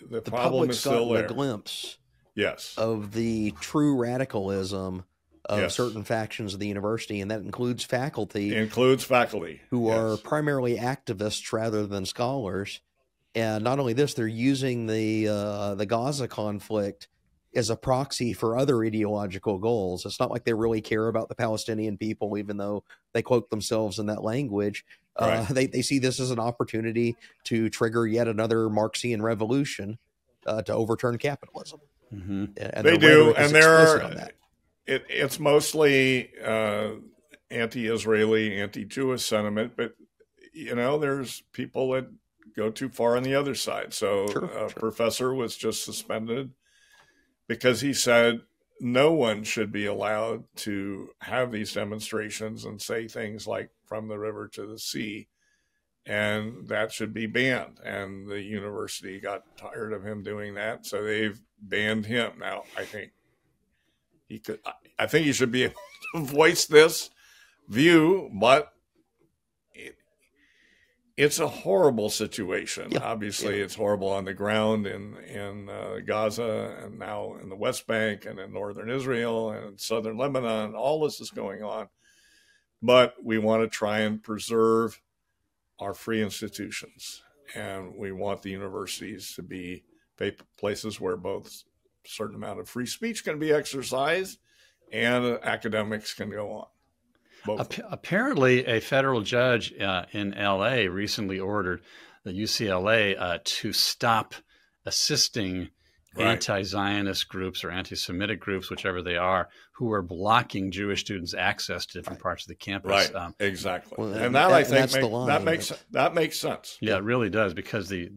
the problem is still there. A glimpse, yes, of the true radicalism of certain factions of the university, and that includes faculty. Who are primarily activists rather than scholars. And not only this, they're using the Gaza conflict as a proxy for other ideological goals. It's not like they really care about the Palestinian people, even though they quote themselves in that language. Right. They see this as an opportunity to trigger yet another Marxian revolution to overturn capitalism. Mm-hmm. And they do, and it's mostly anti-Israeli, anti-Jewish sentiment, but there's people that go too far on the other side. So a professor was just suspended because he said no one should be allowed to have these demonstrations and say things like from the river to the sea, and that should be banned. And the university got tired of him doing that, so they've banned him. Now, I think he should be able to voice this view, but it's a horrible situation. Yeah. Obviously, it's horrible on the ground in Gaza and now in the West Bank and in northern Israel and in southern Lebanon. All this is going on. But we want to try and preserve our free institutions. And we want the universities to be places where both a certain amount of free speech can be exercised and academics can go on. Apparently, a federal judge in L.A. recently ordered the UCLA to stop assisting anti-Zionist groups or anti-Semitic groups, whichever they are, who are blocking Jewish students' access to different parts of the campus. Right, exactly. Well, and that I think that makes sense. Yeah, it really does, because the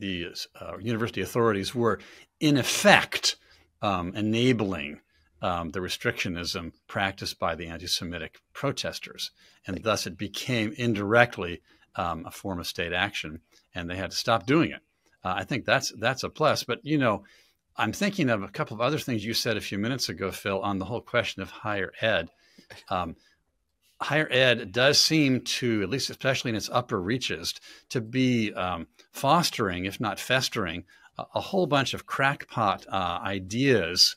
university authorities were, in effect, enabling the restrictionism practiced by the anti-Semitic protesters. And thus it became indirectly a form of state action, and they had to stop doing it. I think that's a plus. But, I'm thinking of a couple of other things you said a few minutes ago, Phil, on the whole question of higher ed. Higher ed does seem to, at least especially in its upper reaches, to be fostering, if not festering, a whole bunch of crackpot ideas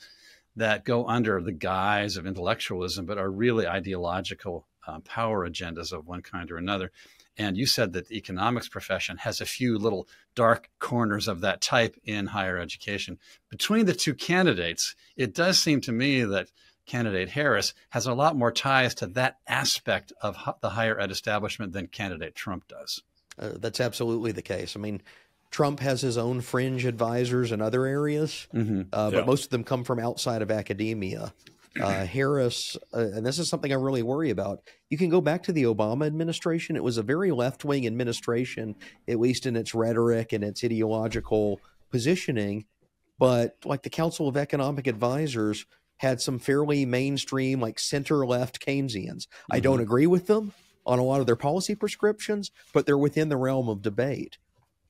that go under the guise of intellectualism, but are really ideological power agendas of one kind or another. And you said that the economics profession has a few little dark corners of that type in higher education. Between the two candidates, it does seem to me that candidate Harris has a lot more ties to that aspect of the higher ed establishment than candidate Trump does. That's absolutely the case. I mean, Trump has his own fringe advisors in other areas, but most of them come from outside of academia. Harris, and this is something I really worry about. You can go back to the Obama administration. It was a very left-wing administration, at least in its rhetoric and its ideological positioning. But like the Council of Economic Advisors had some fairly mainstream, like center-left Keynesians. I don't agree with them on a lot of their policy prescriptions, but they're within the realm of debate.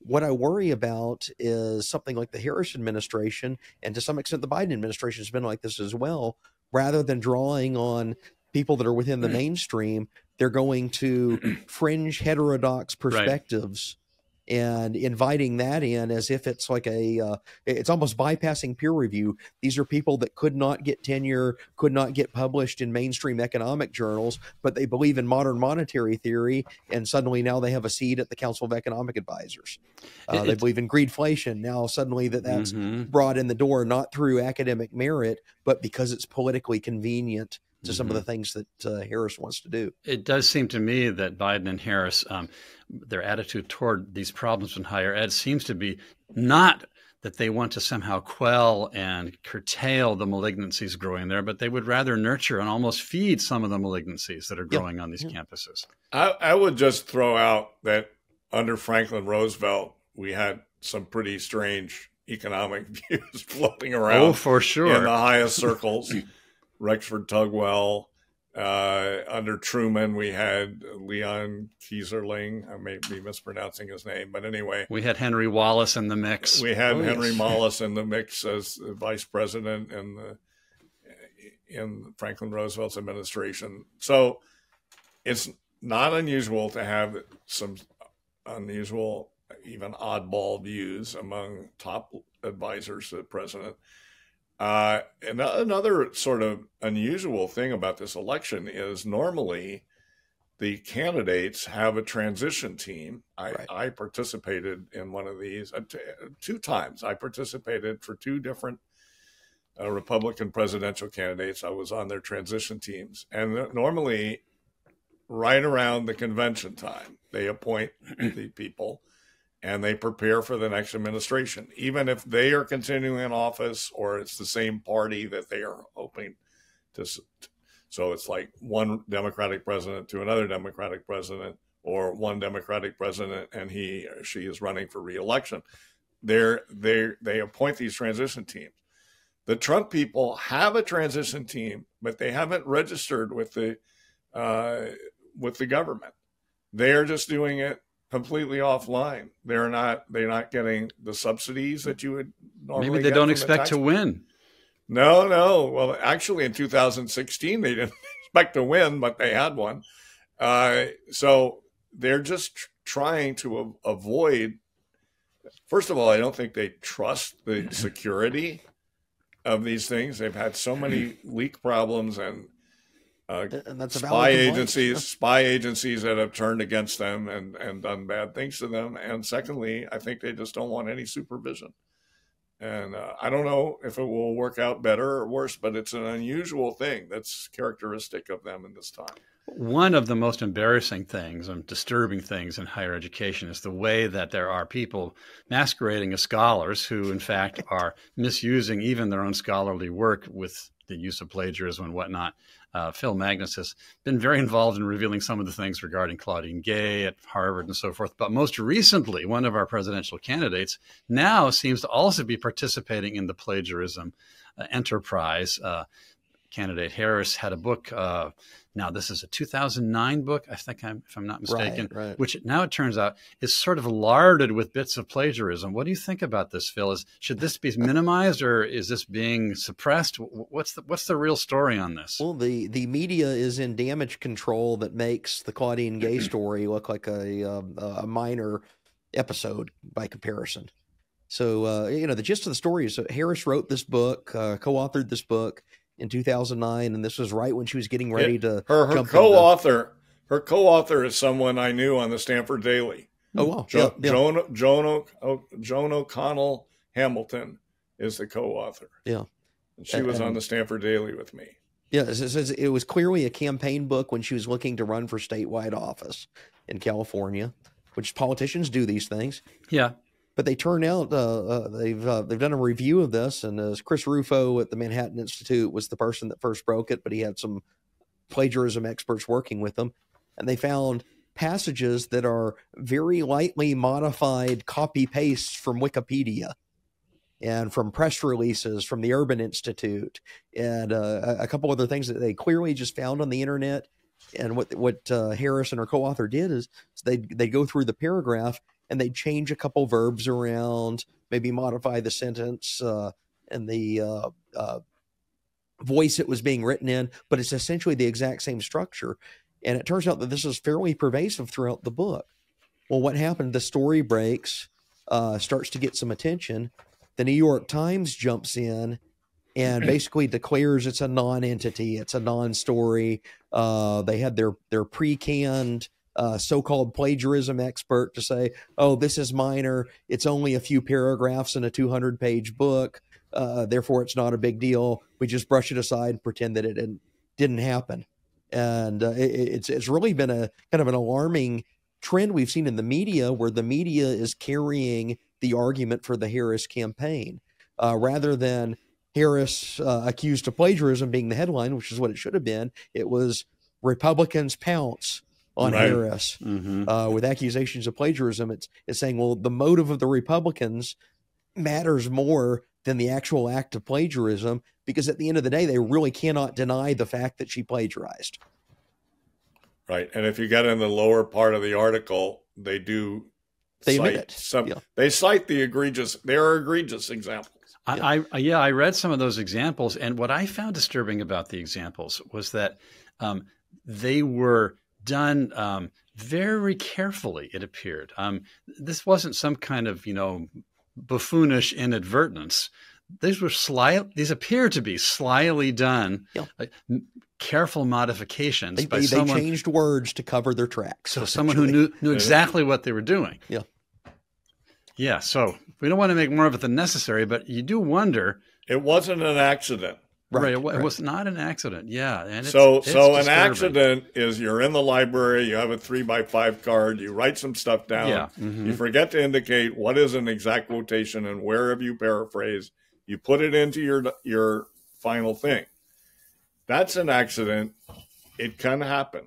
What I worry about is something like the Harris administration, and to some extent the Biden administration has been like this as well. Rather than drawing on people that are within the mainstream, they're going to fringe heterodox perspectives and inviting that in as if it's like it's almost bypassing peer review. These are people that could not get tenure, could not get published in mainstream economic journals, but they believe in modern monetary theory, and suddenly now they have a seat at the Council of Economic Advisors. They believe in greedflation. Now suddenly that's brought in the door, not through academic merit, but because it's politically convenient to some of the things that Harris wants to do. It does seem to me that Biden and Harris, their attitude toward these problems in higher ed seems to be not that they want to somehow quell and curtail the malignancies growing there, but they would rather nurture and almost feed some of the malignancies that are growing on these campuses. I would just throw out that under Franklin Roosevelt, we had some pretty strange economic views floating around. Oh, for sure. In the highest circles. Rexford Tugwell. Under Truman, we had Leon Kieserling. I may be mispronouncing his name, but anyway. We had Henry Wallace in the mix. We had Henry Wallace in the mix as the vice president in Franklin Roosevelt's administration. So it's not unusual to have some unusual, even oddball views among top advisors to the president. And another sort of unusual thing about this election is normally the candidates have a transition team. I participated in one of these 2 times. I participated for 2 different Republican presidential candidates. I was on their transition teams. And normally, right around the convention time, they appoint the people and they prepare for the next administration, even if they are continuing in office or it's the same party that they are hoping to. So it's like one Democratic president to another Democratic president, or one Democratic president and he or she is running for re-election. They appoint these transition teams. The Trump people have a transition team, but they haven't registered with the government. They're just doing it completely offline. They're not getting the subsidies that you would normally Maybe they get don't from expect to win. No. Well, actually, in 2016, they didn't expect to win, but they had one. So they're just trying to avoid. First of all, I don't think they trust the security of these things. They've had so many leak problems and that's spy agencies that have turned against them and done bad things to them. And secondly, I think they just don't want any supervision. And I don't know if it will work out better or worse, but it's an unusual thing that's characteristic of them in this time. One of the most embarrassing things and disturbing things in higher education is the way that there are people masquerading as scholars who, in fact, are misusing even their own scholarly work with the use of plagiarism and whatnot. Phil Magness has been very involved in revealing some of the things regarding Claudine Gay at Harvard and so forth. But most recently, one of our presidential candidates now seems to also be participating in the plagiarism enterprise. Candidate Harris had a book. Now, this is a 2009 book, I think, if I'm not mistaken, which now it turns out is sort of larded with bits of plagiarism. What do you think about this, Phil? Should this be minimized or is this being suppressed? What's the real story on this? Well, the media is in damage control that makes the Claudine Gay story look like a minor episode by comparison. So, the gist of the story is that Harris wrote this book, co-authored this book in 2009, and this was right when she was getting ready to her co-author. Her co-author is someone I knew on the Stanford Daily. Oh wow! Joan O'Connell Hamilton is the co-author. Yeah, and she was on the Stanford Daily with me. Yeah, it was clearly a campaign book when she was looking to run for statewide office in California, which politicians do these things. Yeah. But they turn out they've done a review of this, and as Chris Rufo at the Manhattan Institute was the person that first broke it, but he had some plagiarism experts working with them, and they found passages that are very lightly modified copy pastes from Wikipedia and from press releases from the Urban Institute and a couple other things that they clearly just found on the internet. And what Harris and her co-author did is they go through the paragraph and they'd change a couple verbs around, maybe modify the sentence and the voice it was being written in, but it's essentially the exact same structure. And it turns out that this is fairly pervasive throughout the book. Well, what happened? The story breaks, starts to get some attention. The New York Times jumps in and basically declares it's a non-entity, it's a non-story. They had their pre-canned so-called plagiarism expert to say, oh, this is minor, it's only a few paragraphs in a 200-page book, therefore it's not a big deal. We just brush it aside and pretend that it didn't happen. And it's really been a kind of an alarming trend we've seen in the media, where the media is carrying the argument for the Harris campaign, rather than Harris accused of plagiarism being the headline, which is what it should have been. It was Republicans pounce on Harris with accusations of plagiarism. It's saying, well, the motive of the Republicans matters more than the actual act of plagiarism, because at the end of the day, they really cannot deny the fact that she plagiarized. Right. And if you get in the lower part of the article, they cite the egregious, there are egregious examples. I read some of those examples, and what I found disturbing about the examples was that they were done very carefully, it appeared. This wasn't some kind of, buffoonish inadvertence. These appear to be slyly done, careful modifications by someone. They changed words to cover their tracks. So someone who knew exactly what they were doing. Yeah. So we don't want to make more of it than necessary, but you do wonder. It wasn't an accident. Right. It was not an accident. Yeah. And so an accident is you're in the library, you have a 3x5 card, you write some stuff down. Yeah. You forget to indicate what is an exact quotation and where have you paraphrased. You put it into your final thing. That's an accident. It can happen.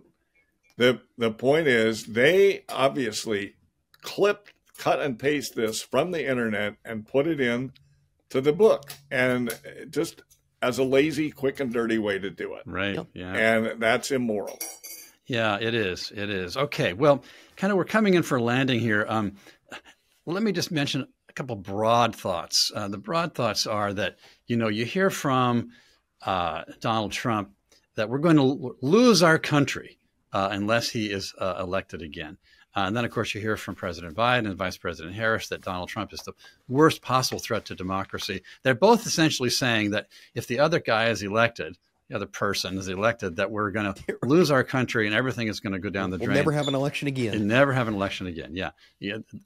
The point is they obviously cut and paste this from the internet and put it in to the book, and just as a lazy, quick and dirty way to do it. Right. Yeah. And that's immoral. Yeah, it is. It is. Okay. Well, we're coming in for a landing here. Let me just mention a couple broad thoughts. The broad thoughts are that, you hear from Donald Trump that we're going to lose our country unless he is elected again. And then, of course, you hear from President Biden and Vice President Harris that Donald Trump is the worst possible threat to democracy. They're both essentially saying that if the other guy is elected, the other person is elected, that we're going to lose our country and everything is going to go down the drain. We'll never have an election again. We'll never have an election again. Yeah.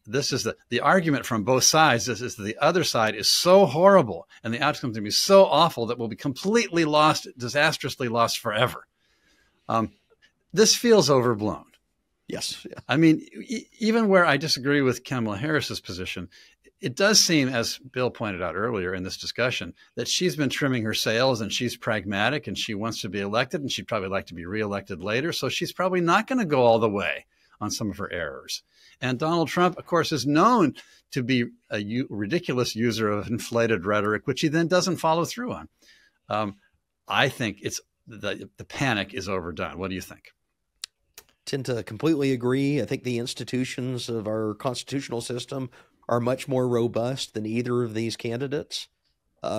This is the argument from both sides. This is the other side is so horrible and the outcome's going to be so awful that we'll be completely lost, disastrously lost forever. This feels overblown. Yes. Yeah. I mean, even where I disagree with Kamala Harris's position, it does seem, as Bill pointed out earlier in this discussion, that she's been trimming her sails and she's pragmatic and she wants to be elected and she'd probably like to be reelected later. So she's probably not going to go all the way on some of her errors. And Donald Trump, of course, is known to be a ridiculous user of inflated rhetoric, which he then doesn't follow through on. I think it's the panic is overdone. What do you think? Tend to completely agree. I think the institutions of our constitutional system are much more robust than either of these candidates.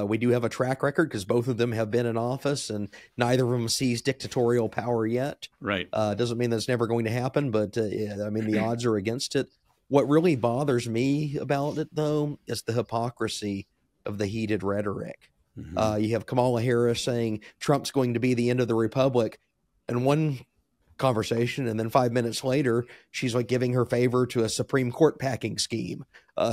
We do have a track record because both of them have been in office and neither of them sees dictatorial power yet. Right. Doesn't mean that's never going to happen, but the odds are against it. What really bothers me about it, though, is the hypocrisy of the heated rhetoric. Mm-hmm. You have Kamala Harris saying Trump's going to be the end of the republic, and one conversation, and then 5 minutes later she's like giving her favor to a Supreme Court packing scheme,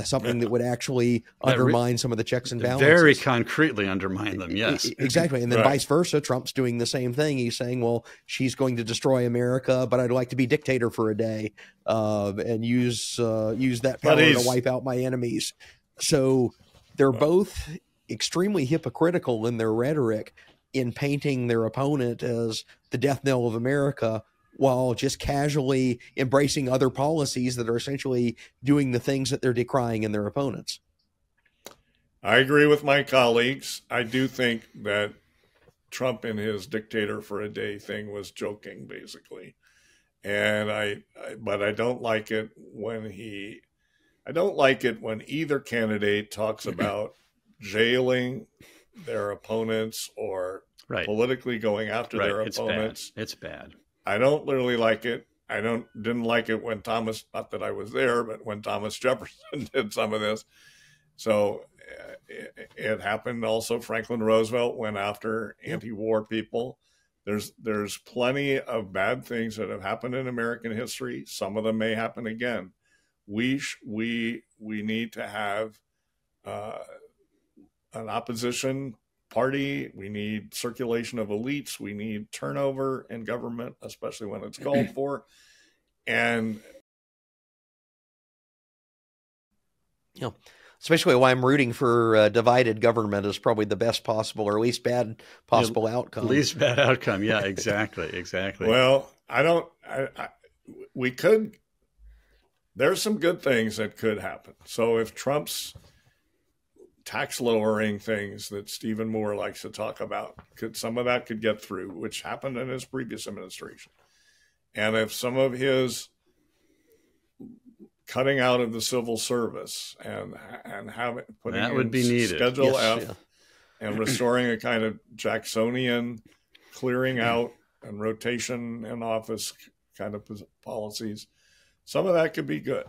something that would actually undermine some of the checks and balances. Very concretely undermine them. Yes, exactly. And then vice versa, Trump's doing the same thing. He's saying, well, she's going to destroy America, but I'd like to be dictator for a day and use that power to wipe out my enemies. So they're both extremely hypocritical in their rhetoric in painting their opponent as the death knell of America, while just casually embracing other policies that are essentially doing the things that they're decrying in their opponents. I agree with my colleagues. I do think that Trump in his dictator for a day thing was joking, basically. And but I don't like it when he I don't like it when either candidate talks about jailing their opponents or politically going after their opponents. It's bad. I don't really like it. Didn't like it when Thomas, not that I was there, but when Thomas Jefferson did some of this. So it happened also. Franklin Roosevelt went after anti-war people. There's plenty of bad things that have happened in American history. Some of them may happen again. We need to have an opposition party. We need circulation of elites. We need turnover in government, especially when it's called for. And especially why I'm rooting for divided government is probably the best possible, or least bad possible outcome. Least bad outcome. Yeah, exactly. Well, there's some good things that could happen. So if Trump's tax lowering things that Stephen Moore likes to talk about, some of that could get through, which happened in his previous administration. And if some of his cutting out of the civil service and putting that would be needed. Schedule F and restoring a kind of Jacksonian clearing out and rotation in office kind of policies, some of that could be good.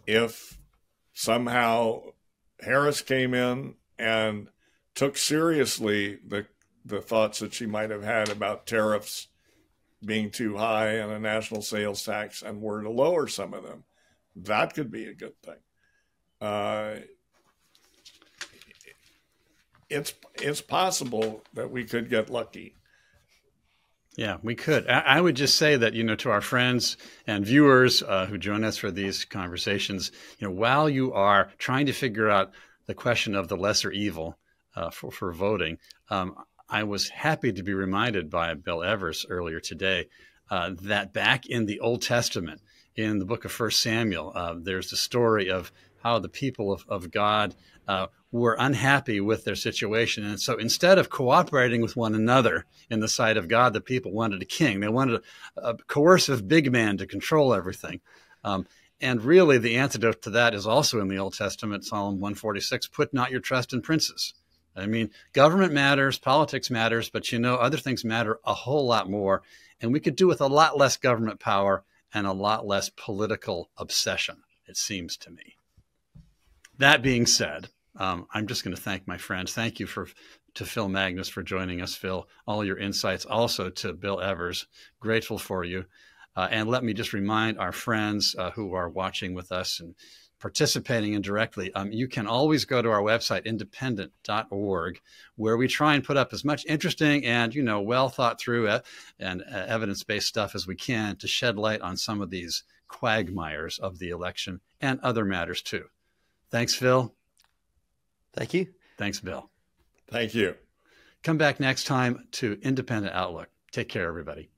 If somehow Harris came in and took seriously the thoughts that she might have had about tariffs being too high and a national sales tax and were to lower some of them, that could be a good thing. It's possible that we could get lucky. Yeah, we could. I would just say that, to our friends and viewers who join us for these conversations, while you are trying to figure out the question of the lesser evil for voting, I was happy to be reminded by Bill Evers earlier today that back in the Old Testament, in the book of 1 Samuel, there's the story of how the people of God were unhappy with their situation. And so instead of cooperating with one another in the sight of God, the people wanted a king. They wanted a coercive big man to control everything. And really the antidote to that is also in the Old Testament, Psalm 146, put not your trust in princes. I mean, government matters, politics matters, but other things matter a whole lot more. And we could do with a lot less government power and a lot less political obsession, it seems to me. That being said, I'm just going to thank my friends. Thank you to Phil Magness for joining us, Phil. All your insights. Also to Bill Evers. Grateful for you. And let me just remind our friends who are watching with us and participating indirectly, you can always go to our website, independent.org, where we try and put up as much interesting and, well thought through and evidence-based stuff as we can to shed light on some of these quagmires of the election and other matters too. Thanks, Phil. Thank you. Thanks, Bill. Thank you. Come back next time to Independent Outlook. Take care, everybody.